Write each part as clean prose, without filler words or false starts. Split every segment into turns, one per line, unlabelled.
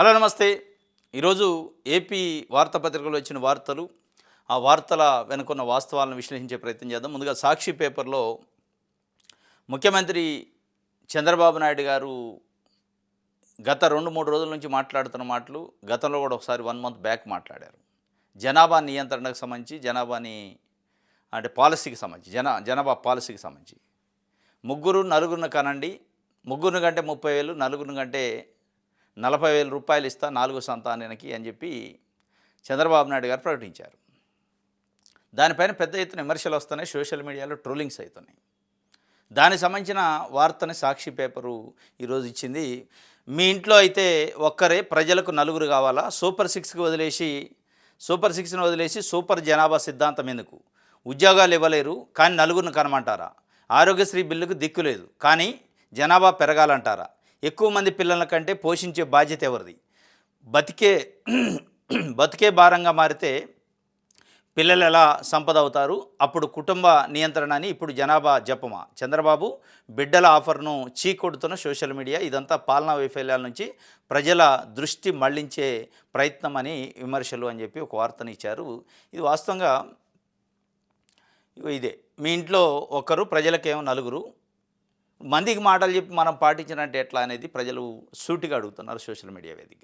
Hello నమస్తే. ఈరోజు AP వార్తాపత్రికలో వచ్చిన వార్తలు, ఆ వార్తల వెనుకున్న వాస్తవాలను విశ్లేషించే ప్రయత్నం చేద్దాం. ముందుగా సాక్షి పేపర్లో ముఖ్యమంత్రి చంద్రబాబు నాయుడు గారు గత 2-3 రోజుల నుంచి మాట్లాడుతున్న మాటలు గతంలో కూడా ఒకసారి 1 మంత్ బ్యాక్ మాట్లాడారు. జనాభా నియంత్రణకు సంబంధించి, జనాభాని అంటే పాలసీకి సంబంధించి, జనాభా పాలసీకి సంబంధించి ముగ్గురు నలుగురిని కనండి, ముగ్గురిని కంటే 30,000, నలుగురిని కంటే 40,000 రూపాయలు ఇస్తా 4వ సంతానానికి అని చెప్పి చంద్రబాబు నాయుడు గారు ప్రకటించారు. దానిపైన పెద్ద ఎత్తున విమర్శలు వస్తున్నాయి, సోషల్ మీడియాలో ట్రోలింగ్స్ అవుతున్నాయి. దానికి సంబంధించిన వార్తని సాక్షి పేపరు ఈరోజు ఇచ్చింది. మీ ఇంట్లో అయితే ఒక్కరే, ప్రజలకు నలుగురు కావాలా? సూపర్ సిక్స్ని వదిలేసి సూపర్ జనాభా సిద్ధాంతం ఎందుకు? ఉద్యోగాలు ఇవ్వలేరు కానీ నలుగురిని కనమంటారా? ఆరోగ్యశ్రీ బిల్లుకు దిక్కు లేదు కానీ జనాభా పెరగాలంటారా? ఎక్కువ మంది పిల్లల కంటే పోషించే బాధ్యత ఎవరిది? బతికే భారంగా మారితే పిల్లలు ఎలా సంపద అవుతారు? అప్పుడు కుటుంబ నియంత్రణ అని, ఇప్పుడు జనాభా జపమా? చంద్రబాబు బిడ్డల ఆఫర్ను చీకొడుతున్న సోషల్ మీడియా. ఇదంతా పాలనా వైఫల్యాల నుంచి ప్రజల దృష్టి మళ్లించే ప్రయత్నం అని విమర్శలు అని చెప్పి ఒక వార్తను ఇచ్చారు. ఇది వాస్తవంగా ఇదే, మీ ఇంట్లో ఒకరు, ప్రజలకేమో నలుగురు, మందికి మాటలు చెప్పి మనం పాటించినట్టు ఎట్లా అనేది ప్రజలు సూటిగా అడుగుతున్నారు సోషల్ మీడియా వేదిక.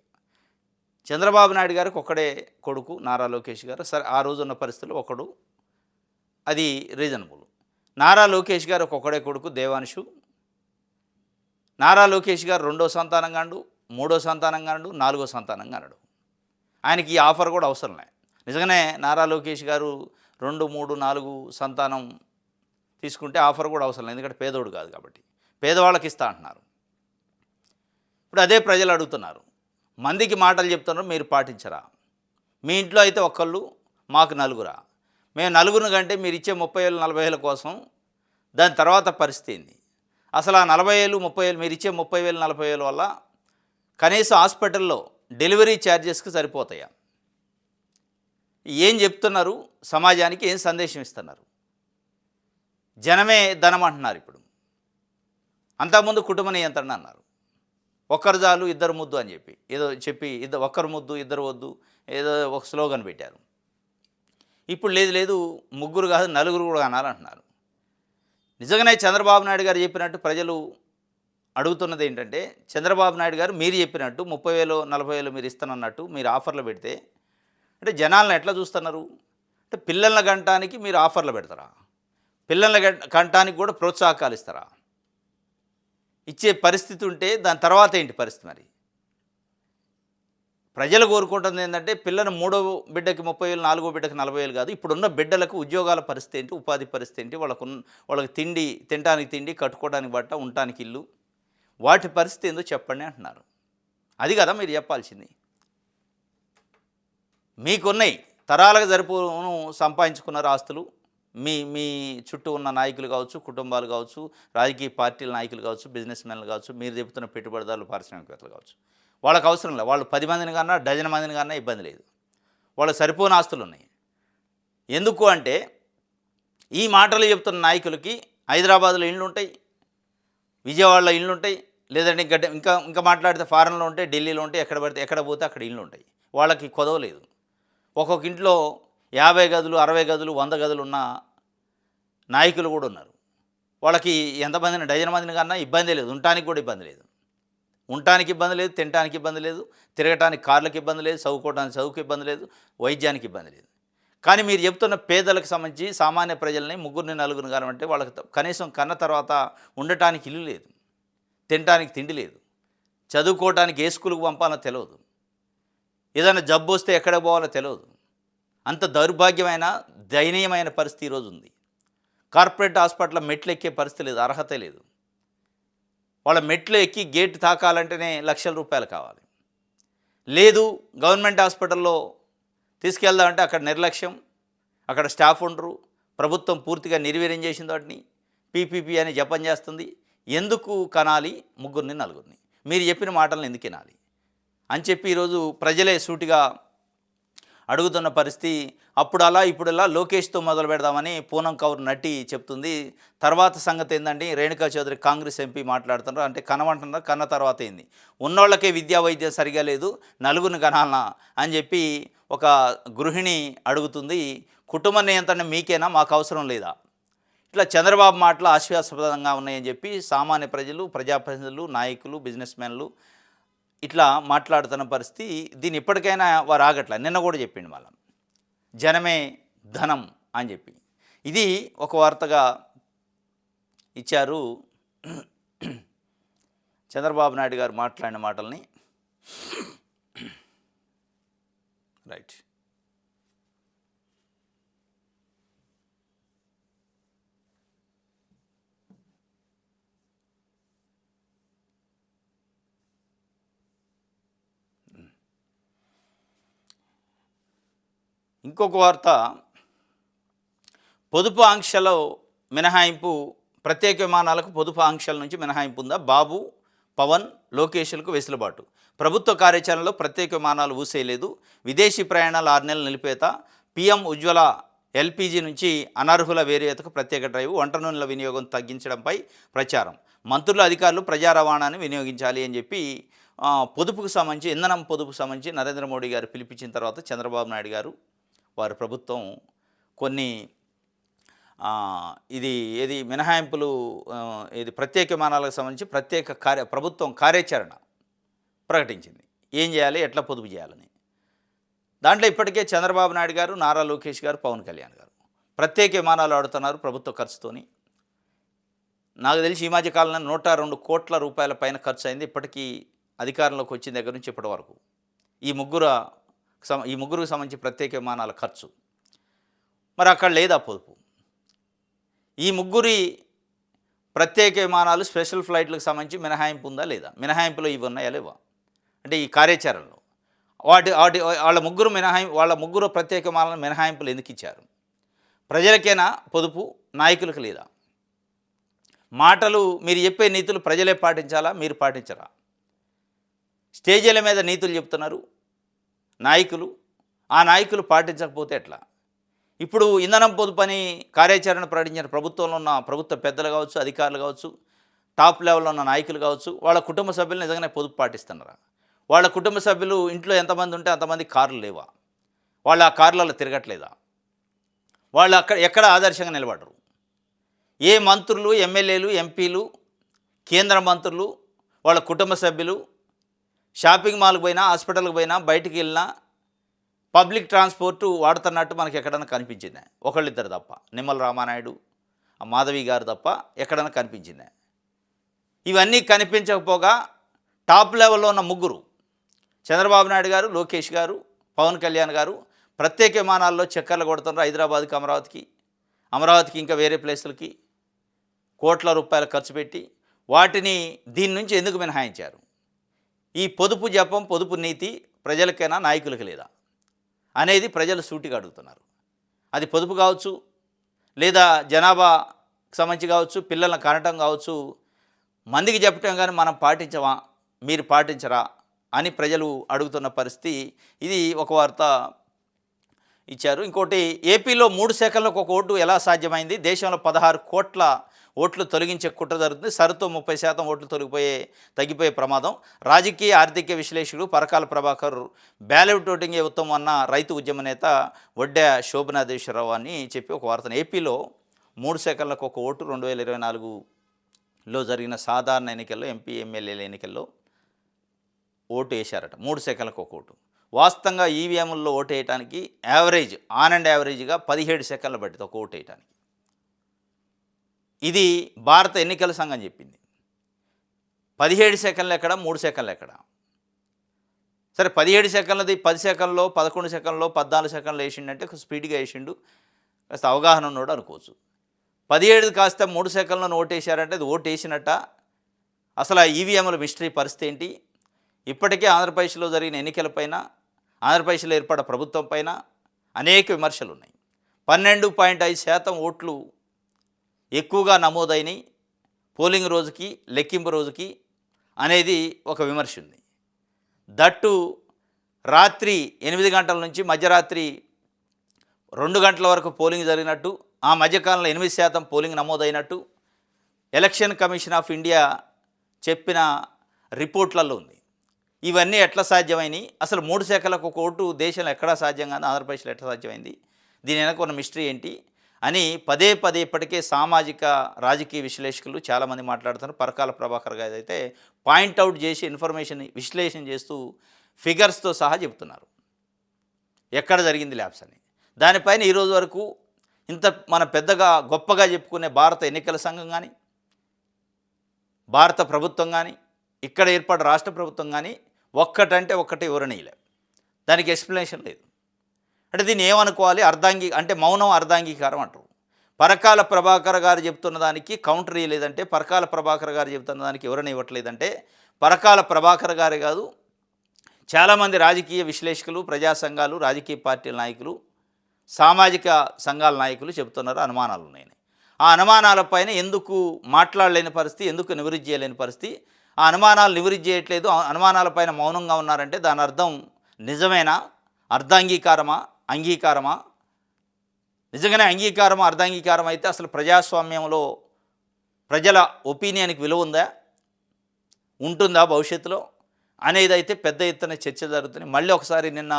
చంద్రబాబు నాయుడు గారికి ఒక్కడే కొడుకు నారా లోకేష్ గారు. సరే, ఆ రోజు ఉన్న పరిస్థితుల్లో ఒకడు, అది రీజనబుల్. నారా లోకేష్ గారు ఒక్కడే కొడుకు దేవాంశు. నారా లోకేష్ గారు 2వ సంతానం కాండు, 3వ సంతానం కాండు, 4వ సంతానం కానడు. ఆయనకి ఈ ఆఫర్ కూడా అవసరం లేదు. నిజంగానే నారా లోకేష్ గారు 2, 3, 4 సంతానం తీసుకుంటే ఆఫర్ కూడా అవసరం లేదు, ఎందుకంటే పేదోడు కాదు కాబట్టి. పేదవాళ్ళకి ఇస్తా అంటున్నారు. ఇప్పుడు అదే ప్రజలు అడుగుతున్నారు, మందికి మాటలు చెప్తున్నారు, మీరు పాటించరా? మీ ఇంట్లో అయితే ఒక్కళ్ళు, మాకు నలుగురా? మేము నలుగురిని కంటే మీరు ఇచ్చే 30,000, 40,000 కోసం దాని తర్వాత పరిస్థితి ఏంది? అసలు ఆ 40,000, 30,000 మీరు ఇచ్చే 30,000, 40,000 వల్ల కనీసం హాస్పిటల్లో డెలివరీ ఛార్జెస్కి సరిపోతాయా? ఏం చెప్తున్నారు? సమాజానికి ఏం సందేశం ఇస్తున్నారు? జనమే ధనం అంటున్నారు. ఇప్పుడు అంతకుముందు కుటుంబ నియంత్రణ అన్నారు. ఒక్కరు చాలు, ఇద్దరు ముద్దు అని చెప్పి ఒక్కరు ముద్దు, ఇద్దరు వద్దు, ఏదో ఒక స్లోగన్ పెట్టారు. ఇప్పుడు లేదు, ముగ్గురు కాదు, నలుగురు కూడా అనాలంటున్నారు. నిజంగానే చంద్రబాబు నాయుడు గారు చెప్పినట్టు ప్రజలు అడుగుతున్నది ఏంటంటే, చంద్రబాబు నాయుడు గారు మీరు చెప్పినట్టు 30,000, 40,000 మీరు ఇస్తానన్నట్టు మీరు ఆఫర్లు పెడితే, అంటే జనాలను ఎట్లా చూస్తున్నారు? అంటే పిల్లల గంటానికి మీరు ఆఫర్లు పెడతారా? పిల్లల కంటానికి కూడా ప్రోత్సాహకాలు ఇస్తారా? ఇచ్చే పరిస్థితి ఉంటే దాని తర్వాత ఏంటి పరిస్థితి? మరి ప్రజలు కోరుకుంటుంది ఏంటంటే, పిల్లని 3వ బిడ్డకి 30,000, 4వ బిడ్డకి 40,000 కాదు, ఇప్పుడున్న బిడ్డలకు ఉద్యోగాల పరిస్థితి ఏంటి, ఉపాధి పరిస్థితి ఏంటి, వాళ్ళకి తినడానికి తిండి, కట్టుకోవడానికి బట్ట, ఉండటానికి ఇల్లు, వాటి పరిస్థితి ఏందో చెప్పండి అంటున్నారు. అది కదా మీరు చెప్పాల్సింది. మీకున్నాయి, తరాలకు సరిపోను సంపాదించుకున్నారు ఆస్తులు. మీ చుట్టూ ఉన్న నాయకులు కావచ్చు, కుటుంబాలు కావచ్చు, రాజకీయ పార్టీల నాయకులు కావచ్చు, బిజినెస్ మెన్లు కావచ్చు, మీరు చెబుతున్న పెట్టుబడిదారులు, పారిశ్రామికవేత్తలు కావచ్చు, వాళ్ళకి అవసరం లేదు. వాళ్ళు 10 మందిని కన్నా, డజన్ మందిని కన్నా ఇబ్బంది లేదు. వాళ్ళకి సరిపోని ఆస్తులు ఉన్నాయి. ఎందుకు అంటే, ఈ మాటలు చెప్తున్న నాయకులకి హైదరాబాద్లో ఇళ్ళు ఉంటాయి, విజయవాడలో ఇళ్ళు ఉంటాయి, లేదంటే ఇంకా మాట్లాడితే ఫారెన్లో ఉంటాయి, ఢిల్లీలో ఉంటాయి, ఎక్కడ పోతే అక్కడ ఇళ్ళు ఉంటాయి. వాళ్ళకి కొదవలేదు. ఒక్కొక్క ఇంట్లో 50 గదులు, 60 గదులు, 100 గదులు ఉన్న నాయకులు కూడా ఉన్నారు. వాళ్ళకి ఎంతమందిని, డజన్ మందిని కన్నా ఇబ్బంది లేదు. ఉండటానికి కూడా ఇబ్బంది లేదు. ఉండటానికి ఇబ్బంది లేదు, తినడానికి ఇబ్బంది లేదు, తిరగటానికి కార్లకు ఇబ్బంది లేదు, చదువుకోవడానికి చదువుకు ఇబ్బంది లేదు, వైద్యానికి ఇబ్బంది లేదు. కానీ మీరు చెప్తున్న పేదలకు సంబంధించి సామాన్య ప్రజల్ని ముగ్గురిని, నలుగురిని కానివ్వంటే వాళ్ళకి కనీసం కన్న తర్వాత ఉండటానికి ఇల్లు లేదు, తినటానికి తిండి లేదు, చదువుకోవటానికి ఏ స్కూల్కి పంపాలో తెలియదు, ఏదైనా జబ్బు వస్తే ఎక్కడ పోవాలో తెలియదు. అంత దౌర్భాగ్యమైన, దయనీయమైన పరిస్థితి ఈరోజు ఉంది. కార్పొరేట్ హాస్పిటల్ మెట్లు ఎక్కే పరిస్థితి లేదు, అర్హత లేదు. వాళ్ళ మెట్లు ఎక్కి గేట్ తాకాలంటేనే లక్షల రూపాయలు కావాలి. లేదు, గవర్నమెంట్ హాస్పిటల్లో తీసుకెళ్దామంటే అక్కడ నిర్లక్ష్యం, అక్కడ స్టాఫ్ ఉండరు, ప్రభుత్వం పూర్తిగా నిర్వీర్యం చేసిన వాటిని పీపీపీ అని జపం చేస్తుంది. ఎందుకు కనాలి ముగ్గురిని, నలుగురిని? మీరు చెప్పిన మాటలను ఎందుకు వినాలి అని చెప్పి ఈరోజు ప్రజలే సూటిగా అడుగుతున్న పరిస్థితి. అప్పుడు అలా ఇప్పుడు ఇలా లోకేష్తో మొదలు పెడదామని పూనం కౌర్ నటి చెప్తుంది. తర్వాత సంగతి ఏందండి, రేణుకా చౌదరి కాంగ్రెస్ ఎంపీ మాట్లాడుతున్నారు. అంటే కనమంటున్నారు, కన్న తర్వాత ఏంది, ఉన్నోళ్ళకే విద్యా వైద్యం సరిగా లేదు, నలుగురిని కనాలనా అని చెప్పి ఒక గృహిణి అడుగుతుంది. కుటుంబ నియంత్రణ మీకేనా, మాకు అవసరం లేదా? ఇట్లా చంద్రబాబు మాటలు హాస్యాస్పదంగా ఉన్నాయని చెప్పి సామాన్య ప్రజలు, ప్రజాప్రతినిధులు, నాయకులు, బిజినెస్ మ్యాన్లు ఇట్లా మాట్లాడుతున్న పరిస్థితి. దీన్ని ఇప్పటికైనా వారు ఆగట్ల. నిన్న కూడా చెప్పిండు మళ్ళీ జనమే ధనం అని చెప్పి. ఇది ఒక వార్తగా ఇచ్చారు. చంద్రబాబు నాయుడు గారు మాట్లాడిన మాటల్ని. రైట్. ఇంకొక వార్త, పొదుపు ఆంక్షలో మినహాయింపు, ప్రత్యేక విమానాలకు పొదుపు ఆంక్షల నుంచి మినహాయింపు ఉందా? బాబు, పవన్, లోకేష్లకు వెసులుబాటు. ప్రభుత్వ కార్యాచరణలో ప్రత్యేక విమానాలు ఊసేయలేదు. విదేశీ ప్రయాణాలు 6 నెలలు నిలిపేత. పీఎం ఉజ్వల ఎల్పీజీ నుంచి అనర్హుల వేరేతకు ప్రత్యేక డ్రైవ్. వంట నూనెల వినియోగం తగ్గించడంపై ప్రచారం. మంత్రులు, అధికారులు ప్రజా రవాణాని వినియోగించాలి అని చెప్పి పొదుపుకు సంబంధించి, ఇంధనం పొదుపుకు సంబంధించి నరేంద్ర మోడీ గారు పిలిపించిన తర్వాత చంద్రబాబు నాయుడు గారు వారి ప్రభుత్వం కొన్ని ఇది మినహాయింపులు, ఇది ప్రత్యేక విమానాలకు సంబంధించి ప్రత్యేక ప్రభుత్వం కార్యాచరణ ప్రకటించింది. ఏం చేయాలి, ఎట్లా పొదుపు చేయాలని. దాంట్లో ఇప్పటికే చంద్రబాబు నాయుడు గారు, నారా లోకేష్ గారు, పవన్ కళ్యాణ్ గారు ప్రత్యేక విమానాలు ఆడుతున్నారు ప్రభుత్వ ఖర్చుతోని. నాకు తెలిసి ఈ మధ్య కాలంలో 102 కోట్ల రూపాయల పైన ఖర్చు అయింది ఇప్పటికీ అధికారంలోకి వచ్చిన దగ్గర నుంచి ఇప్పటి వరకు. ఈ ముగ్గురుకు సంబంధించి ప్రత్యేక విమానాల ఖర్చు. మరి అక్కడ లేదా పొదుపు? ఈ ముగ్గురి ప్రత్యేక విమానాలు, స్పెషల్ ఫ్లైట్లకు సంబంధించి మినహాయింపు ఉందా లేదా? మినహాయింపులో ఇవి ఉన్నాయా లేవా? అంటే ఈ కార్యాచరణలో వాళ్ళ ముగ్గురు ప్రత్యేక విమానాలను మినహాయింపులు ఎందుకు ఇచ్చారు? ప్రజలకేనా పొదుపు, నాయకులకు లేదా? మాటలు, మీరు చెప్పే నీతులు ప్రజలే పాటించాలా, మీరు పాటించరా? స్టేజీల మీద నీతులు చెప్తున్నారు నాయకులు, ఆ నాయకులు పాటించకపోతే ఎట్లా? ఇప్పుడు ఇంధనం పొదుపు అని కార్యాచరణ ప్రకటించిన ప్రభుత్వంలో ఉన్న ప్రభుత్వ పెద్దలు కావచ్చు, అధికారులు కావచ్చు, టాప్ లెవెల్లో ఉన్న నాయకులు కావచ్చు, వాళ్ళ కుటుంబ సభ్యులు నిజంగానే పొదుపు పాటిస్తున్నారా? వాళ్ళ కుటుంబ సభ్యులు ఇంట్లో ఎంతమంది ఉంటే అంతమంది కార్లు లేవా? వాళ్ళు ఆ కార్లలో తిరగట్లేదా? వాళ్ళు ఎక్కడ ఆదర్శంగా నిలబడరు? ఏ మంత్రులు, ఎమ్మెల్యేలు, ఎంపీలు, కేంద్ర మంత్రులు, వాళ్ళ కుటుంబ సభ్యులు షాపింగ్ మాల్కి పోయినా, హాస్పిటల్కి పోయినా, బయటికి వెళ్ళినా పబ్లిక్ ట్రాన్స్పోర్ట్ వాడుతున్నట్టు మనకి ఎక్కడైనా కనిపించిందా? ఒకళ్ళిద్దరు తప్ప, నిమ్మల రామానాయుడు, మాధవి గారు తప్ప ఎక్కడైనా కనిపించిందా? ఇవన్నీ కనిపించకపోగా టాప్ లెవెల్లో ఉన్న ముగ్గురు, చంద్రబాబు నాయుడు గారు, లోకేష్ గారు, పవన్ కళ్యాణ్ గారు ప్రత్యేక విమానాల్లో చక్కర్లు కొడుతున్నారు. హైదరాబాద్కి, అమరావతికి ఇంకా వేరే ప్లేసులకి కోట్ల రూపాయలు ఖర్చు పెట్టి వాటిని దీని నుంచి ఎందుకు మినహాయించారు? ఈ పొదుపు జపం, పొదుపు నీతి ప్రజలకైనా నాయకులకి లేదా అనేది ప్రజలు సూటిగా అడుగుతున్నారు. అది పొదుపు కావచ్చు, లేదా జనాభాకి సంబంధించి కావచ్చు, పిల్లలను కనటం కావచ్చు, మందికి చెప్పటం కానీ మనం పాటించమా, మీరు పాటించరా అని ప్రజలు అడుగుతున్న పరిస్థితి. ఇది ఒక వార్త ఇచ్చారు. ఇంకోటి, ఏపీలో 3 సెకన్లకు ఒక ఓటు ఎలా సాధ్యమైంది? దేశంలో 16 కోట్ల ఓట్లు తొలగించే కుట్ర జరుగుతుంది. సరితో 30% ఓట్లు తగ్గిపోయే ప్రమాదం. రాజకీయ, ఆర్థిక విశ్లేషకుడు పరకాల ప్రభాకర్ బ్యాలెట్ ఓటింగే ఉత్తమం అన్న రైతు ఉద్యమ నేత వడ్డే శోభనాదేశ్వరరావు అని చెప్పి ఒక వార్తను. ఏపీలో 3 సెకన్లకు ఒక ఓటు 2024లో జరిగిన సాధారణ ఎన్నికల్లో, ఎంపీ, ఎమ్మెల్యేల ఎన్నికల్లో ఓటు వేశారట. 3 సెకన్లకు ఒక ఓటు. వాస్తవంగా ఈవీఎంల్లో ఓటు వేయడానికి ఆన్ అండ్ యావరేజ్గా 17 సెకన్లు పట్టింది ఒక ఓటు వేయడానికి. ఇది భారత ఎన్నికల సంఘం చెప్పింది. 17 సెకన్లు ఎక్కడ, 3 సెకన్లు ఎక్కడ? సరే, 17 సెకన్లది 10 సెకన్లో, 11 సెకన్లో, 14 సెకన్లు వేసిండంటే స్పీడ్గా వేసిండు, కాస్త అవగాహన ఉన్నాడు అనుకోవచ్చు. 17 కాస్త 3 సెకన్లను ఓటు వేసారంటే అది ఓటు వేసినట్ట? అసలు ఆ ఈవీఎంల మిస్టరీ పరిస్థితి ఏంటి? ఇప్పటికే ఆంధ్రప్రదేశ్లో జరిగిన ఎన్నికలపైన, ఆంధ్రప్రదేశ్లో ఏర్పడ్డ ప్రభుత్వం పైన అనేక విమర్శలు ఉన్నాయి. 12.5% ఓట్లు ఎక్కువగా నమోదైనవి పోలింగ్ రోజుకి, లెక్కింపు రోజుకి అనేది ఒక విమర్శ ఉంది. దట్టు రాత్రి 8 గంటల నుంచి మధ్యరాత్రి 2 గంటల వరకు పోలింగ్ జరిగినట్టు, ఆ మధ్యకాలంలో 8% పోలింగ్ నమోదైనట్టు ఎలక్షన్ కమిషన్ ఆఫ్ ఇండియా చెప్పిన రిపోర్ట్లలో ఉంది. ఇవన్నీ ఎట్లా సాధ్యమైనవి? అసలు 3 శాఖలకు ఒక ఓటు దేశంలో ఎక్కడా సాధ్యం కాదు, ఆంధ్రప్రదేశ్లో ఎట్లా సాధ్యమైంది? దీని వెనక ఉన్న మిస్టరీ ఏంటి అని పదే పదే ఇప్పటికే సామాజిక రాజకీయ విశ్లేషకులు చాలామంది మాట్లాడుతున్నారు. పరకాల ప్రభాకర్ గారు అయితే పాయింట్అవుట్ చేసి ఇన్ఫర్మేషన్ విశ్లేషణ చేస్తూ ఫిగర్స్తో సహా చెబుతున్నారు ఎక్కడ జరిగింది ల్యాబ్స్ అని. దానిపైన ఈరోజు వరకు ఇంత మన పెద్దగా గొప్పగా చెప్పుకునే భారత ఎన్నికల సంఘం కానీ, భారత ప్రభుత్వం కానీ, ఇక్కడ ఏర్పడిన రాష్ట్ర ప్రభుత్వం కానీ ఒక్కటంటే ఒక్కటి వివరణీయలే, దానికి ఎక్స్ప్లెనేషన్ లేదు. అంటే దీన్ని ఏమనుకోవాలి? అంటే మౌనం అర్ధాంగీకారం అంటారు. పరకాల ప్రభాకర్ గారు చెప్తున్న దానికి కౌంటర్ ఇవ్వలేదంటే, పరకాల ప్రభాకర్ గారు చెప్తున్న దానికి వివరణ ఇవ్వట్లేదంటే, పరకాల ప్రభాకర్ గారే కాదు, చాలామంది రాజకీయ విశ్లేషకులు, ప్రజా సంఘాలు, రాజకీయ పార్టీల నాయకులు, సామాజిక సంఘాల నాయకులు చెబుతున్నారు అనుమానాలు ఉన్నాయని. ఆ అనుమానాలపైన ఎందుకు మాట్లాడలేని పరిస్థితి, ఎందుకు నివృత్తి చేయలేని పరిస్థితి, ఆ అనుమానాలు నివృత్తి చేయట్లేదు, అనుమానాలపైన మౌనంగా ఉన్నారంటే దాని అర్థం నిజమేనా? అర్ధాంగీకారమా? అంగీకారమా? నిజంగానే అంగీకారమా అర్ధాంగీకారం అయితే అసలు ప్రజాస్వామ్యంలో ప్రజల ఒపీనియన్కి విలువ ఉందా, ఉంటుందా భవిష్యత్తులో అనేది అయితే పెద్ద ఎత్తున చర్చ జరుగుతుంది. మళ్ళీ ఒకసారి నిన్న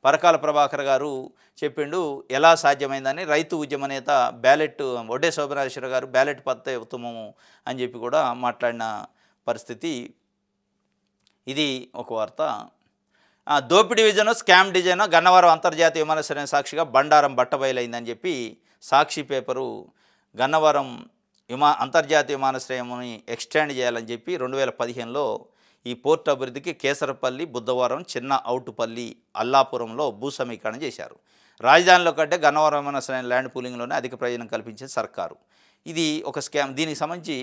పరకాల ప్రభాకర్ గారు చెప్పిండు ఎలా సాధ్యమైందని. రైతు ఉద్యమ నేత ఒడ్డే శోభనాశ్వర గారు బ్యాలెట్ పద్ధతే ఉత్తమము అని చెప్పి కూడా మాట్లాడిన పరిస్థితి. ఇది ఒక వార్త. దోపిడీ విజను స్కామ్ డిజైన్ గన్నవరం అంతర్జాతీయ విమానాశ్రయం సాక్షిగా బండారం బట్టబయలైందని చెప్పి సాక్షి పేపరు గన్నవరం అంతర్జాతీయ విమానాశ్రయంని ఎక్స్టెండ్ చేయాలని చెప్పి 2015లో ఈ పోర్టు అభివృద్ధికి కేసరపల్లి, బుద్ధవరం, చిన్న ఔటుపల్లి, అల్లాపురంలో భూ సమీకరణ చేశారు. రాజధానిలో కంటే గన్నవరం విమానాశ్రయం ల్యాండ్ పూలింగ్లోనే అధిక ప్రయోజనం కల్పించే సర్కారు. ఇది ఒక స్కామ్. దీనికి సంబంధించి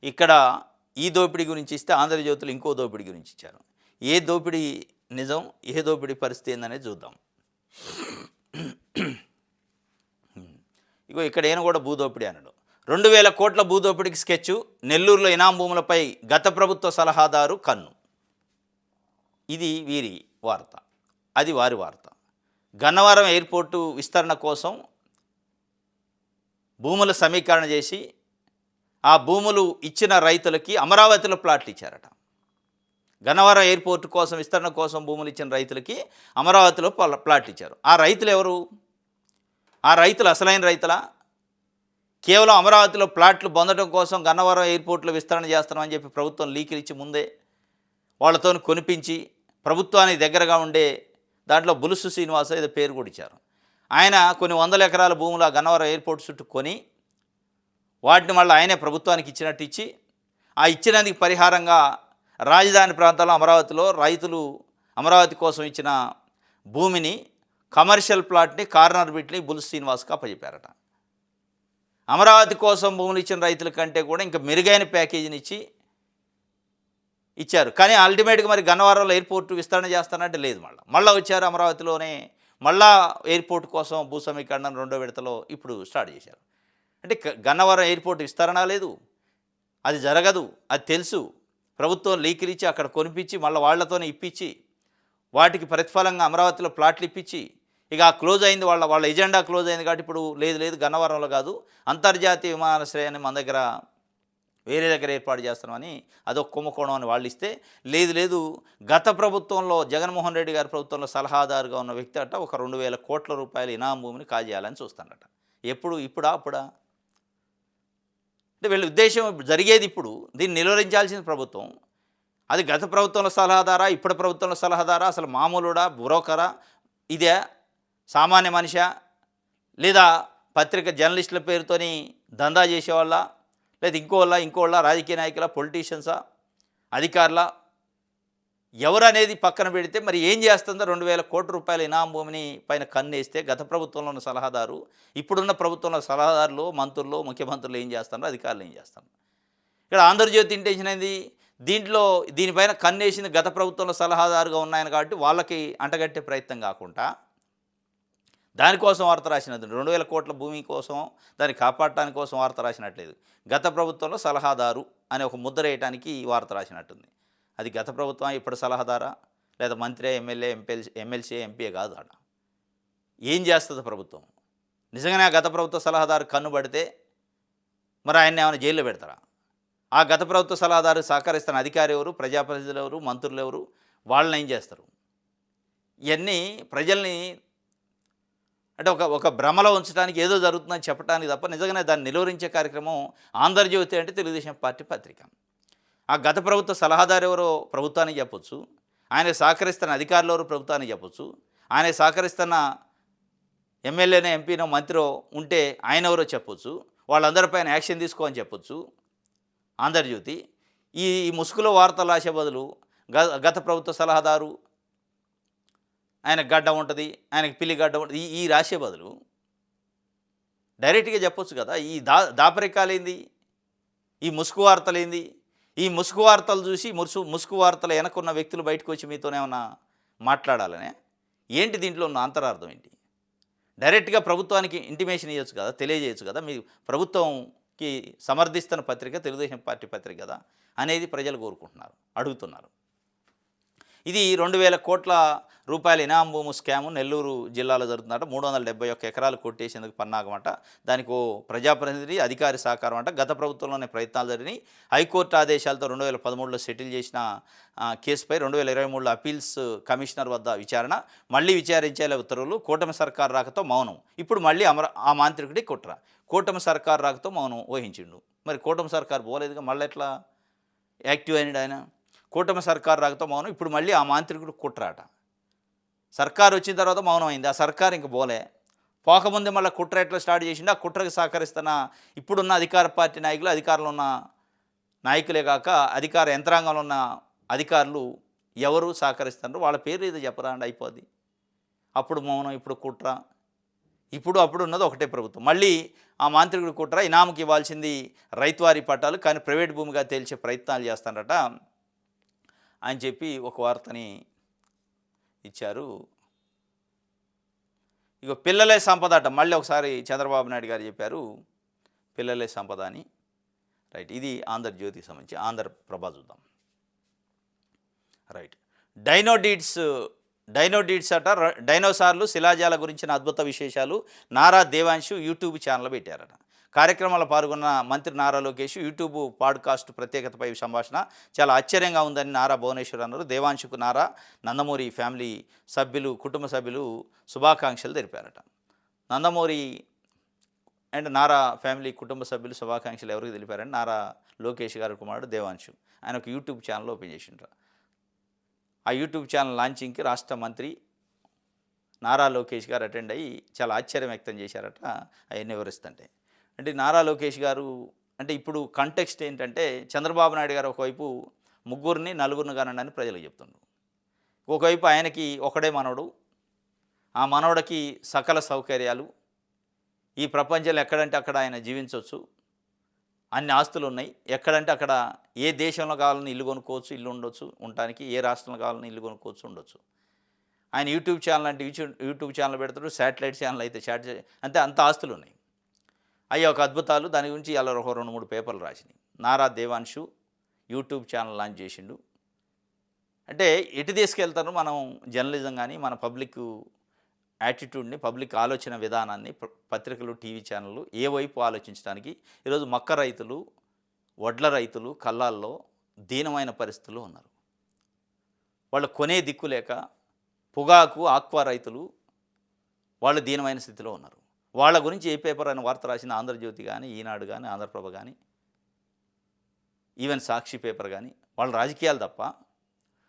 ఇక్కడ ఈ దోపిడీ గురించి ఇస్తే ఆంధ్రజ్యోతులు ఇంకో దోపిడీ గురించి ఇచ్చారు. ఏ దోపిడీ నిజం, ఏ దోపిడీ పరిస్థితి ఏందనేది చూద్దాం. ఇగో ఇక్కడ ఈయన కూడా భూదోపిడీ అన్నాడు. 2000 కోట్ల భూదోపిడీకి స్కెచ్, నెల్లూరులో ఇనాం భూములపై గత ప్రభుత్వ సలహాదారు కన్ను. ఇది వీరి వార్త, అది వారి వార్త. గన్నవరం ఎయిర్పోర్టు విస్తరణ కోసం భూముల సమీకరణ చేసి ఆ భూములు ఇచ్చిన రైతులకి అమరావతిలో ప్లాట్లు ఇచ్చారట. గన్నవరం ఎయిర్పోర్టు కోసం విస్తరణ కోసం భూములు ఇచ్చిన రైతులకి అమరావతిలో ప్లాట్లు ఇచ్చారు. ఆ రైతులు ఎవరు? ఆ రైతులు అసలైన రైతులా? కేవలం అమరావతిలో ప్లాట్లు పొందడం కోసం గన్నవరం ఎయిర్పోర్ట్లో విస్తరణ చేస్తున్నామని చెప్పి ప్రభుత్వం లీకులు ఇచ్చి ముందే వాళ్ళతో కొనిపించి ప్రభుత్వానికి దగ్గరగా ఉండే దాంట్లో బులుసు శ్రీనివాస ఏదో పేరు కూడా ఇచ్చారు. ఆయన కొన్ని 100 ఎకరాల భూములు ఆ గన్నవరం ఎయిర్పోర్ట్ చుట్టూ కొని వాటిని మళ్ళీ ఆయనే ప్రభుత్వానికి ఇచ్చినట్టు ఇచ్చి, ఆ ఇచ్చినందుకు పరిహారంగా రాజధాని ప్రాంతాల్లో అమరావతిలో రైతులు అమరావతి కోసం ఇచ్చిన భూమిని, కమర్షియల్ ప్లాట్ని, కార్నర్ బిట్ని బులుసు శ్రీనివాస్కి అప్పచెప్పారట. అమరావతి కోసం భూములు ఇచ్చిన రైతుల కంటే కూడా ఇంకా మెరుగైన ప్యాకేజీని ఇచ్చారు. కానీ అల్టిమేట్గా మరి గన్నవరంలో ఎయిర్పోర్టు విస్తరణ చేస్తానంటే లేదు. మళ్ళీ వచ్చారు అమరావతిలోనే మళ్ళా ఎయిర్పోర్ట్ కోసం భూ సమీకరణ 2వ విడతలో ఇప్పుడు స్టార్ట్ చేశారు. అంటే గన్నవరం ఎయిర్పోర్ట్ విస్తరణ లేదు, అది జరగదు, అది తెలుసు. ప్రభుత్వం లీకులు ఇచ్చి అక్కడ కొనిపించి మళ్ళీ వాళ్లతోనే ఇప్పించి వాటికి ప్రతిఫలంగా అమరావతిలో ప్లాట్లు ఇప్పించి ఇక క్లోజ్ అయింది, వాళ్ళ ఎజెండా క్లోజ్ అయింది. కాబట్టి ఇప్పుడు లేదు గన్నవరంలో కాదు, అంతర్జాతీయ విమానాశ్రయాన్ని మన దగ్గర వేరే దగ్గర ఏర్పాటు చేస్తున్నామని అదొక కుంభకోణం అని వాళ్ళు ఇస్తే, లేదు గత ప్రభుత్వంలో జగన్మోహన్ రెడ్డి గారి ప్రభుత్వంలో సలహాదారుగా ఉన్న వ్యక్తి అట ఒక 2000 కోట్ల రూపాయల ఇనాం భూమిని కాజేయాలని చూస్తానట. అప్పుడా అంటే వీళ్ళ ఉద్దేశం జరిగేది ఇప్పుడు దీన్ని నిలువరించాల్సిన ప్రభుత్వం. అది గత ప్రభుత్వంలో సలహాదారా, ఇప్పుడు ప్రభుత్వంలో సలహాదారా, అసలు మామూలుడా, బ్రోకరా, ఇదే సామాన్య మనిషా, లేదా పత్రిక జర్నలిస్టుల పేరుతోని దందా చేసేవాళ్ళ, లేదా ఇంకోళ్ళ రాజకీయ నాయకుల, పొలిటీషియన్సా, అధికారుల, ఎవరు అనేది పక్కన పెడితే మరి ఏం చేస్తుందో 2000 కోట్ల రూపాయల ఇనాం భూమిని పైన కన్నేస్తే గత ప్రభుత్వంలో ఉన్న సలహాదారు, ఇప్పుడున్న ప్రభుత్వంలో సలహాదారులు, మంత్రులు, ముఖ్యమంత్రులు ఏం చేస్తున్నారు, అధికారులు ఏం చేస్తున్నారు? ఇక్కడ ఆంధ్రజ్యోతి ఇంటెన్షన్ ఏంది? దీనిపైన కన్నేసింది గత ప్రభుత్వంలో సలహాదారుగా ఉన్నాయని కాబట్టి వాళ్ళకి అంటగట్టే ప్రయత్నం కాకుండా దానికోసం వార్త రాసినది. 2000 కోట్ల భూమి కోసం దాన్ని కాపాడటానికి కోసం వార్త రాసినట్లేదు. గత ప్రభుత్వంలో సలహాదారు అనే ఒక ముద్ర వేయడానికి ఈ వార్త రాసినట్టుంది. అది గత ప్రభుత్వం ఇప్పుడు సలహాదారా, లేదా మంత్రి, ఎమ్మెల్యే, ఎమ్మెల్సీ, ఎంపీ కాదు ఆడ. ఏం చేస్తుంది ప్రభుత్వం? నిజంగానే ఆ గత ప్రభుత్వ సలహాదారు కన్ను పడితే మరి ఆయన్ని ఏమైనా జైల్లో పెడతారా? ఆ గత ప్రభుత్వ సలహాదారు సహకరిస్తున్న అధికారి ఎవరు? ప్రజాప్రతినిధులు ఎవరు? మంత్రులు ఎవరు? వాళ్ళని ఏం చేస్తారు? ఇవన్నీ ప్రజల్ని అంటే ఒక భ్రమలో ఉంచడానికి ఏదో జరుగుతుందని చెప్పడానికి తప్ప నిజంగానే దాన్ని నిలువరించే కార్యక్రమం ఆంధ్రజ్యోతి అంటే తెలుగుదేశం పార్టీ పత్రిక. ఆ గత ప్రభుత్వ సలహాదారు ఎవరో ప్రభుత్వానికి చెప్పొచ్చు, ఆయన సహకరిస్తున్న అధికారులు ఎవరు ప్రభుత్వానికి చెప్పొచ్చు, ఆయన సహకరిస్తున్న ఎమ్మెల్యేనో, ఎంపీనో, మంత్రో ఉంటే ఆయన ఎవరో చెప్పొచ్చు, వాళ్ళందరిపైన యాక్షన్ తీసుకో అని చెప్పొచ్చు ఆంధ్రజ్యోతి. ఈ ముసుగులో వార్తలు రాసే బదులు గత ప్రభుత్వ సలహాదారు, ఆయనకు గడ్డ ఉంటుంది, ఆయనకి పిల్లి గడ్డ ఉంటుంది, ఈ రాసే బదులు డైరెక్ట్గా చెప్పొచ్చు కదా. ఈ దాపరికాలేంది? ఈ ముసుగు వార్తలేంది? ఈ ముసుగు వార్తలు చూసి ముసుగు వార్తలు వెనకున్న వ్యక్తులు బయటకు వచ్చి మీతోనేమన్నా మాట్లాడాలనే? ఏంటి దీంట్లో ఉన్న అంతరార్థం ఏంటి? డైరెక్ట్గా ప్రభుత్వానికి ఇంటిమేషన్ ఇవ్వచ్చు కదా, తెలియజేయచ్చు కదా, మీ ప్రభుత్వంకి సమర్థిస్తున్న పత్రిక తెలుగుదేశం పార్టీ పత్రిక కదా అనేది ప్రజలు కోరుకుంటున్నారు, అడుగుతున్నారు. ఇది 2,000 కోట్ల రూపాయల ఇనాం భూము స్కాము నెల్లూరు జిల్లాలో జరుగుతుందట. 371 ఎకరాలు కొట్టేసేందుకు పన్నాగమట. దానికి ఓ ప్రజాప్రతినిధి, అధికారి సహకారం అంట. గత ప్రభుత్వంలోనే ప్రయత్నాలు జరిగినాయి. హైకోర్టు ఆదేశాలతో 2013లో సెటిల్ చేసిన కేసుపై 2023లో అపీల్స్ కమిషనర్ వద్ద విచారణ, మళ్ళీ విచారించేలా ఉత్తర్వులు. కూటమి సర్కారు రాకతో మౌనం. ఇప్పుడు మళ్ళీ ఆ మాంత్రికుడి కుట్ర. కూటమి సర్కారు రాకతో మౌనం వహించిండు. మరి కూటమి సర్కారు పోలేదుగా, మళ్ళీ ఎట్లా యాక్టివ్ అయినాడు ఆయన? కూటమి సర్కారు రాకతో మౌనం, ఇప్పుడు మళ్ళీ ఆ మాంత్రికుడు కుట్రాట. సర్కారు వచ్చిన తర్వాత మౌనం అయింది, ఆ సర్కారు ఇంక పోలే. పోకముందే మళ్ళీ కుట్ర ఎట్లా స్టార్ట్ చేసిండు? ఆ కుట్రకు సహకరిస్తున్న ఇప్పుడున్న అధికార పార్టీ నాయకులు, అధికారంలో ఉన్న నాయకులే కాక అధికార యంత్రాంగంలో ఉన్న అధికారులు ఎవరు సహకరిస్తున్నారు? వాళ్ళ పేరు ఏదో చెప్పరా అండి, అయిపోద్ది. అప్పుడు మౌనం, ఇప్పుడు కుట్ర. అప్పుడు ఉన్నది ఒకటే ప్రభుత్వం. మళ్ళీ ఆ మాంత్రికుడు కుట్ర. ఇనాముకి ఇవ్వాల్సింది రైతువారీ పట్టాలు, కానీ ప్రైవేట్ భూమిగా తేల్చే ప్రయత్నాలు చేస్తారట అని చెప్పి ఒక వార్తని ఇచ్చారు. ఇక పిల్లలే సంపద అట. మళ్ళీ ఒకసారి చంద్రబాబు నాయుడు గారు చెప్పారు పిల్లలే సంపద అని. రైట్, ఇది ఆంధ్రజ్యోతికి సంబంధించి. ఆంధ్రప్రభ చూద్దాం. రైట్, డైనోడిడ్స్ అట. డైనోసార్లు, శిలాజాల గురించిన అద్భుత విశేషాలు నారా దేవాంశు యూట్యూబ్ ఛానల్ పెట్టారట. కార్యక్రమాల్లో పాల్గొన్న మంత్రి నారా లోకేష్ యూట్యూబ్ పాడ్కాస్ట్ ప్రత్యేకతపై సంభాషణ చాలా ఆశ్చర్యంగా ఉందని నారా భువనేశ్వర్ అన్నారు. దేవాంశుకు నారా, నందమూరి ఫ్యామిలీ సభ్యులు, కుటుంబ సభ్యులు శుభాకాంక్షలు తెలిపారట. నందమూరి అండ్ నారా ఫ్యామిలీ కుటుంబ సభ్యులు శుభాకాంక్షలు ఎవరికి తెలిపారని నారా లోకేష్ గారి కుమారుడు దేవాంశు ఆయన ఒక యూట్యూబ్ ఛానల్ ఓపెన్ చేసిండ్రు. ఆ యూట్యూబ్ ఛానల్ లాంచింగ్కి రాష్ట్ర మంత్రి నారా లోకేష్ గారు అటెండ్ అయ్యి చాలా ఆశ్చర్యం వ్యక్తం చేశారట. అవన్నీ వివరిస్తుంటే అంటే నారా లోకేష్ గారు అంటే ఇప్పుడు కంటెక్స్ట్ ఏంటంటే, చంద్రబాబు నాయుడు గారు ఒకవైపు ముగ్గురిని నలుగురిని కానండి ప్రజలకు చెప్తుండ్రు. ఒకవైపు ఆయనకి ఒకడే మనవడు, ఆ మనవడికి సకల సౌకర్యాలు, ఈ ప్రపంచంలో ఎక్కడంటే అక్కడ ఆయన జీవించవచ్చు, అన్ని ఆస్తులు ఉన్నాయి, ఎక్కడంటే అక్కడ ఏ దేశంలో కావాలని ఇల్లు కొనుక్కోవచ్చు, ఇల్లు ఉండొచ్చు ఉండటానికి, ఏ రాష్ట్రంలో కావాలని ఇల్లు కొనుక్కోవచ్చు ఉండొచ్చు. ఆయన యూట్యూబ్ ఛానల్ అంటే యూట్యూబ్ ఛానల్ పెడతాడు, శాటిలైట్ ఛానల్ అయితే అంటే అంత ఆస్తులు ఉన్నాయి. అయ్యి ఒక అద్భుతాలు. దాని గురించి అలా ఒక 2-3 పేపర్లు రాసినాయి. Nara Devansh YouTube channel launch చేసిండు అంటే ఎటు తీసుకెళ్తారు మనం జర్నలిజం కానీ మన పబ్లిక్ యాటిట్యూడ్ని, పబ్లిక్ ఆలోచన విధానాన్ని పత్రికలు, టీవీ ఛానళ్ళు ఏ వైపు ఆలోచించడానికి. ఈరోజు మక్క రైతులు, వడ్ల రైతులు కల్లాల్లో దీనమైన పరిస్థితుల్లో ఉన్నారు. వాళ్ళు కొనే దిక్కు లేక, పొగాకు, ఆక్వా రైతులు వాళ్ళు దీనమైన స్థితిలో ఉన్నారు. వాళ్ళ గురించి ఏ పేపర్ అని వార్త రాసిన ఆంధ్రజ్యోతి కానీ, ఈనాడు కానీ, ఆంధ్రప్రభ కానీ, ఈవెన్ సాక్షి పేపర్ కానీ, వాళ్ళ రాజకీయాలు తప్ప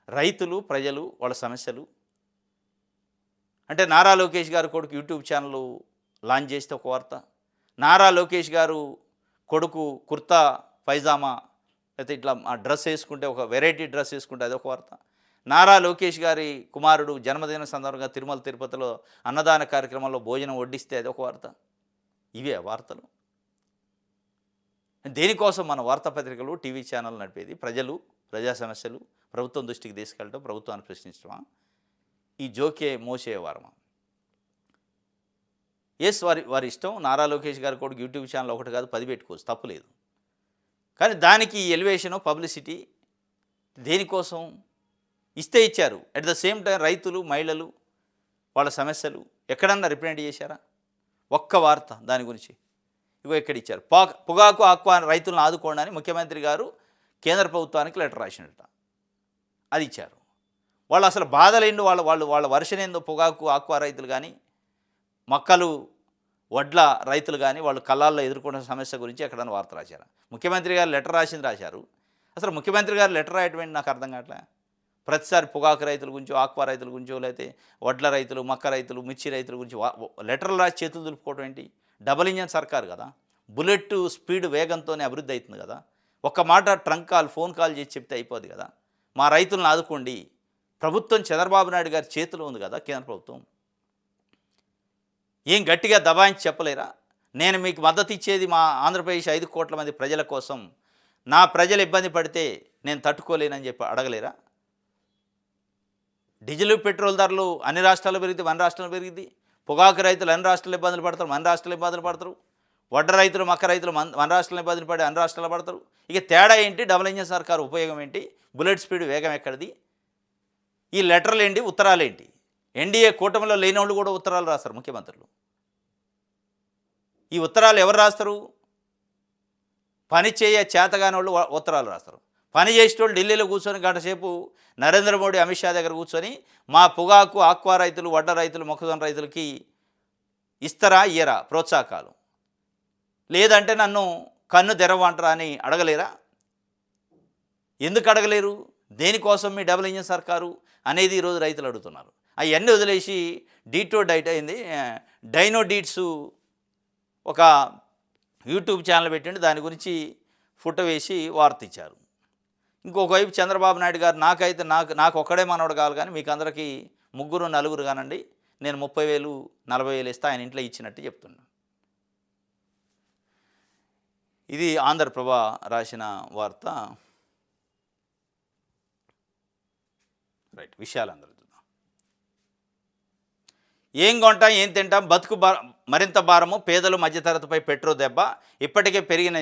రైతులు, ప్రజలు, వాళ్ళ సమస్యలు. అంటే నారా లోకేష్ గారు కొడుకు యూట్యూబ్ ఛానల్ లాంచ్ చేస్తే ఒక వార్త, నారా లోకేష్ గారు కొడుకు కుర్తా పైజామా అయితే ఇట్లా డ్రెస్ వేసుకుంటే, ఒక వెరైటీ డ్రెస్ వేసుకుంటే అదొక వార్త, నారా లోకేష్ గారి కుమారుడు జన్మదిన సందర్భంగా తిరుమల తిరుపతిలో అన్నదాన కార్యక్రమంలో భోజనం వడ్డిస్తే అదొక వార్త. ఇవే వార్తలు. దేనికోసం మన వార్తాపత్రికలు, టీవీ ఛానల్ నడిపేది? ప్రజలు, ప్రజా సమస్యలు ప్రభుత్వం దృష్టికి తీసుకెళ్ళటం, ప్రభుత్వాన్ని ప్రశ్నించడమా? ఈ జోకే మోసేవారమా? ఎస్, వారి ఇష్టం. నారా లోకేష్ గారి కొడుకు యూట్యూబ్ ఛానల్ ఒకటి కాదు 10 పెట్టుకోవచ్చు, తప్పులేదు. కానీ దానికి ఎలివేషను, పబ్లిసిటీ దేనికోసం? ఇస్తే ఇచ్చారు. అట్ ద సేమ్ టైం రైతులు, మహిళలు వాళ్ళ సమస్యలు ఎక్కడన్నా రిప్రజెంట్ చేశారా? ఒక్క వార్త దాని గురించి. ఇగో ఇక్కడ ఇచ్చారు. పొగాకు ఆక్వా రైతులను ఆదుకోండి అని ముఖ్యమంత్రి గారు కేంద్ర ప్రభుత్వానికి లెటర్ రాసినట్ట. అది ఇచ్చారు. వాళ్ళు అసలు బాధలేందో వాళ్ళ వాళ్ళు వాళ్ళ వర్షన్ ఏందో పొగాకు ఆక్వా రైతులు కానీ, మొక్కలు వడ్ల రైతులు కానీ వాళ్ళు కళ్ళాల్లో ఎదుర్కొన్న సమస్య గురించి ఎక్కడైనా వార్త రాశారా? ముఖ్యమంత్రి గారు లెటర్ రాసింది రాశారు. అసలు ముఖ్యమంత్రి గారు లెటర్ రాయటం నాకు అర్థం కావట్లే. ప్రతిసారి పొగాకు రైతుల గురించో, ఆక్వా రైతుల గురించో, లేకపోతే వడ్ల రైతులు, మక్క రైతులు, మిర్చి రైతుల గురించి లెటర్లు రాసి చేతులు దులుపుకోవడం ఏంటి? డబుల్ ఇంజన్ సర్కారు కదా, బుల్లెట్ స్పీడ్ వేగంతోనే అభివృద్ధి అవుతుంది కదా. ఒక్క మాట ట్రంక్ కాల్, ఫోన్ కాల్ చేసి చెప్తే అయిపోద్ది కదా. మా రైతులను ఆదుకోండి. ప్రభుత్వం చంద్రబాబు నాయుడు గారి చేతిలో ఉంది కదా, కేంద్ర ప్రభుత్వం. ఏం గట్టిగా దబాయించి చెప్పలేరా? నేను మీకు మద్దతు ఇచ్చేది మా ఆంధ్రప్రదేశ్ 5 కోట్ల మంది ప్రజల కోసం, నా ప్రజలు ఇబ్బంది పడితే నేను తట్టుకోలేనని చెప్పి అడగలేరా? డీజిల్ పెట్రోల్ ధరలు అన్ని రాష్ట్రాల్లో పెరిగింది, మన రాష్ట్రంలో పెరిగింది. పొగాకు రైతులు అన్ని రాష్ట్రాలు ఇబ్బందులు పడతారు, మన రాష్ట్రాలు ఇబ్బందులు పడతారు. వడ్డ రైతులు, మక్క రైతులు మన రాష్ట్రాలు ఇబ్బందులు పడి అన్ని రాష్ట్రాలు పడతారు. ఇక తేడా ఏంటి? డబుల్ ఇంజన్ సర్కారు ఉపయోగం ఏంటి? బుల్లెట్ స్పీడ్ వేగం ఎక్కడిది? ఈ లెటర్లు ఏంటి? ఉత్తరాలు ఏంటి? ఎన్డీఏ కూటమిలో లేని వాళ్ళు కూడా ఉత్తరాలు రాస్తారు ముఖ్యమంత్రులు. ఈ ఉత్తరాలు ఎవరు రాస్తారు? పని చేయ చేతగాని వాళ్ళు ఉత్తరాలు రాస్తారు. పని చేసేటోళ్ళు ఢిల్లీలో కూర్చొని గంట సేపు నరేంద్ర మోడీ, అమిత్ షా దగ్గర కూర్చొని మా పొగాకు ఆక్వా రైతులు, వడ్డ రైతులు, మొక్కజొన్న రైతులకి ఇస్తారా ఇయ్యరా ప్రోత్సాహకాలు, లేదంటే నన్ను కన్ను తెరవంటరా అని అడగలేరా? ఎందుకు అడగలేరు? దేనికోసం మీ డబుల్ ఇంజన్ సర్కారు అనేది ఈరోజు రైతులు అడుగుతున్నారు. అవన్నీ వదిలేసి డీటో డైట్ అయింది, డైనో డీట్స్ ఒక యూట్యూబ్ ఛానల్ పెట్టండి, దాని గురించి ఫోటో వేసి వార్త ఇచ్చారు. ఇంకొక వైపు చంద్రబాబు నాయుడు గారు నాకు ఒక్కడే మనవడు కావాలి కానీ మీకు అందరికీ 3, 4 కానండి, నేను 30,000, 40,000 ఇస్తా ఆయన ఇంట్లో ఇచ్చినట్టు చెప్తున్నా. ఇది ఆంధ్రప్రభ రాసిన వార్త. రైట్, విషయాలందరూ చూద్దాం. ఏం కొంటాం, ఏం తింటాం, బతుకు మరింత భారము, పేదలు, మధ్యతరగతిపై పెట్రోల్ దెబ్బ, ఇప్పటికే పెరిగిన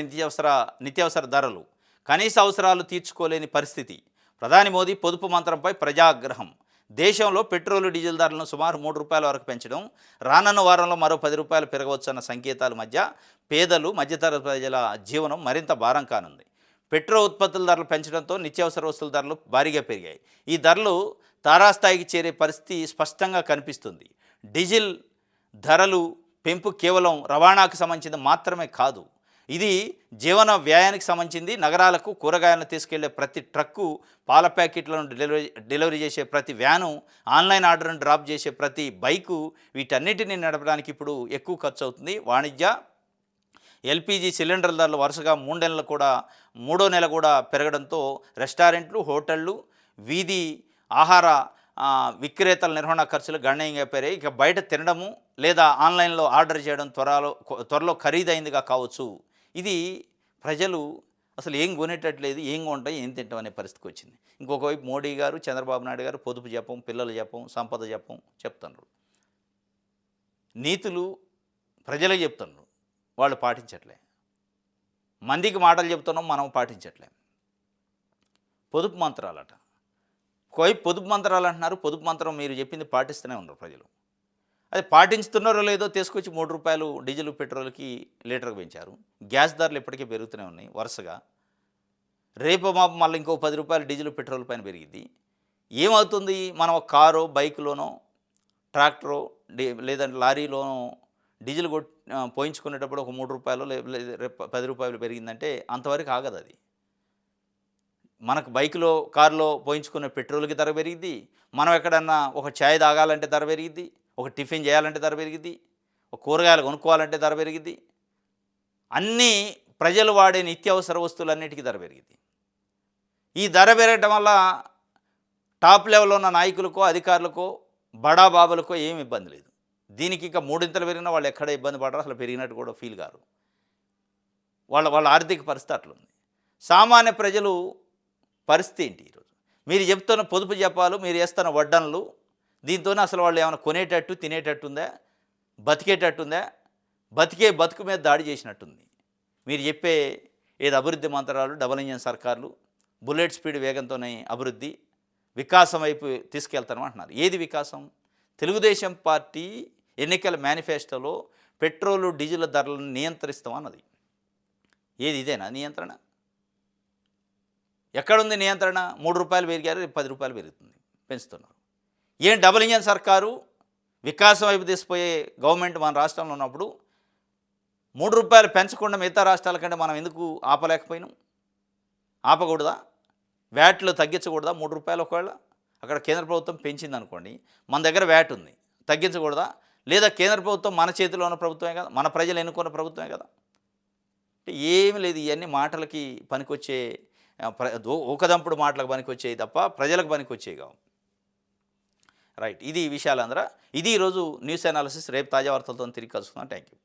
నిత్యావసర ధరలు, కనీస అవసరాలు తీర్చుకోలేని పరిస్థితి. ప్రధాని మోదీ పొదుపు మంత్రంపై ప్రజాగ్రహం. దేశంలో పెట్రోలు, డీజిల్ ధరలను సుమారు 3 రూపాయల వరకు పెంచడం, రానున్న వారంలో మరో 10 రూపాయలు పెరగవచ్చన్న సంకేతాల మధ్య పేదలు, మధ్యతరగతి ప్రజల జీవనం మరింత భారం కానుంది. పెట్రోల్ ఉత్పత్తుల ధరలు పెంచడంతో నిత్యావసర వస్తువుల ధరలు భారీగా పెరిగాయి. ఈ ధరలు తారాస్థాయికి చేరే పరిస్థితి స్పష్టంగా కనిపిస్తుంది. డీజిల్ ధరలు పెంపు కేవలం రవాణాకు సంబంధించింది మాత్రమే కాదు, ఇది జీవన వ్యయానికి సంబంధించింది. నగరాలకు కూరగాయలను తీసుకెళ్లే ప్రతి ట్రక్కు, పాల ప్యాకెట్లను డెలివరీ చేసే ప్రతి వ్యాను, ఆన్లైన్ ఆర్డర్ను డ్రాప్ చేసే ప్రతి బైకు, వీటన్నిటిని నడపడానికి ఇప్పుడు ఎక్కువ ఖర్చు అవుతుంది. వాణిజ్య ఎల్పిజి సిలిండర్ల ధరలు వరుసగా 3 నెల కూడా పెరగడంతో రెస్టారెంట్లు, హోటళ్ళు, వీధి ఆహార విక్రేతల నిర్వహణ ఖర్చులు గణనీయంగా పెరిగాయి. ఇక బయట తినడము లేదా ఆన్లైన్లో ఆర్డర్ చేయడం త్వరలో ఖరీదైందిగా కావచ్చు. ఇది ప్రజలు అసలు ఏం కొనేటట్లేదు, ఏం కొంటాం, ఏం తింటాం అనే పరిస్థితికి వచ్చింది. ఇంకొక వైపు మోడీ గారు, చంద్రబాబు నాయుడు గారు పొదుపు జపం, పిల్లల జపం, సంపద జపం చెప్తున్నారు. నీతులు ప్రజలే చెప్తున్నారు, వాళ్ళు పాటించట్లే. మందికి మాటలు చెప్తున్నాం, మనం పాటించట్లే. పొదుపు మంత్రాలట, పొదుపు మంత్రాలు అంటున్నారు. పొదుపు మంత్రం మీరు చెప్పింది పాటిస్తూనే ఉన్నారు ప్రజలు. అది పాటించుతున్నారో లేదో తీసుకొచ్చి 3 రూపాయలు డీజిల్, పెట్రోల్కి లీటర్కి పెంచారు. గ్యాస్ ధరలు ఇప్పటికే పెరుగుతూనే ఉన్నాయి వరుసగా. రేపు మాపు మళ్ళీ ఇంకో 10 రూపాయలు డీజిల్, పెట్రోల్ పైన పెరిగింది. ఏమవుతుంది? మనం ఒక కారో, బైక్లోనో, ట్రాక్టరో, లేదంటే లారీలోనో డీజిల్ పోయించుకునేటప్పుడు ఒక 3 రూపాయలు లేదా 10 రూపాయలు పెరిగిందంటే అంతవరకు ఆగదు. అది మనకు బైక్లో, కారులో పోయించుకునే పెట్రోల్కి ధర పెరిగిద్ది, మనం ఎక్కడన్నా ఒక ఛాయ్ తాగాలంటే ధర పెరిగిద్ది, ఒక టిఫిన్ చేయాలంటే ధర పెరిగిద్ది, ఒక కూరగాయలు కొనుక్కోవాలంటే ధర పెరిగిద్ది. అన్నీ ప్రజలు వాడే నిత్యావసర వస్తువులన్నిటికీ ధర పెరిగిద్ది. ఈ ధర పెరగటం వల్ల టాప్ లెవెల్లో ఉన్న నాయకులకో, అధికారులకో, బడా బాబులకో ఏమి ఇబ్బంది లేదు. దీనికి ఇక 3 పెరిగినా వాళ్ళు ఎక్కడ ఇబ్బంది పడరు, అసలు పెరిగినట్టు కూడా ఫీల్ కారు. వాళ్ళ ఆర్థిక పరిస్థితి అట్లుంది. సామాన్య ప్రజలు పరిస్థితి ఏంటి? ఈరోజు మీరు చెప్తున్న పొదుపు జపాలు, మీరు వేస్తున్న వడ్డనలు, దీంతోనే అసలు వాళ్ళు ఏమైనా కొనేటట్టు, తినేటట్టుందా, బతికేటట్టుందా? బతుకు మీద దాడి చేసినట్టుంది. మీరు చెప్పే ఏది అభివృద్ధి మంత్రాలు, డబుల్ ఇంజన్ సర్కార్లు, బుల్లెట్ స్పీడ్ వేగంతోనే అభివృద్ధి, వికాసం వైపు తీసుకెళ్తాను అంటున్నారు. ఏది వికాసం? తెలుగుదేశం పార్టీ ఎన్నికల మేనిఫెస్టోలో పెట్రోలు డీజిల్ ధరలను నియంత్రిస్తాం అన్నది. ఏది ఇదేనా నియంత్రణ? ఎక్కడుంది నియంత్రణ? రూ. 3 పెరిగారు, రేపు రూ. 10 పెరుగుతుంది, పెంచుతున్నారు. ఏం డబుల్ ఇంజన్ సర్కారు వికాసం వైపు తీసిపోయే గవర్నమెంట్ మన రాష్ట్రంలో ఉన్నప్పుడు రూ. 3 పెంచకుండా మిగతా రాష్ట్రాల కంటే మనం ఎందుకు ఆపలేకపోయినాం? ఆపకూడదా? వ్యాట్లు తగ్గించకూడదా? రూ. 3 ఒకవేళ అక్కడ కేంద్ర ప్రభుత్వం పెంచింది అనుకోండి, మన దగ్గర వ్యాట్ ఉంది, తగ్గించకూడదా? లేదా కేంద్ర ప్రభుత్వం మన చేతిలో ఉన్న ప్రభుత్వమే కదా, మన ప్రజలు ఎన్నుకున్న ప్రభుత్వమే కదా. అంటే ఏమి లేదు, ఇవన్నీ మాటలకి పనికొచ్చే ఊకదంపుడు మాటలకు పనికొచ్చేవి తప్ప ప్రజలకు పనికొచ్చేవి కావు. రైట్, ఇది విషయాలందరూ. ఇది ఈరోజు న్యూస్ అనాలిసిస్. రేపు తాజా వార్తలతో తిరిగి కలుసుకుందాం. Thank you.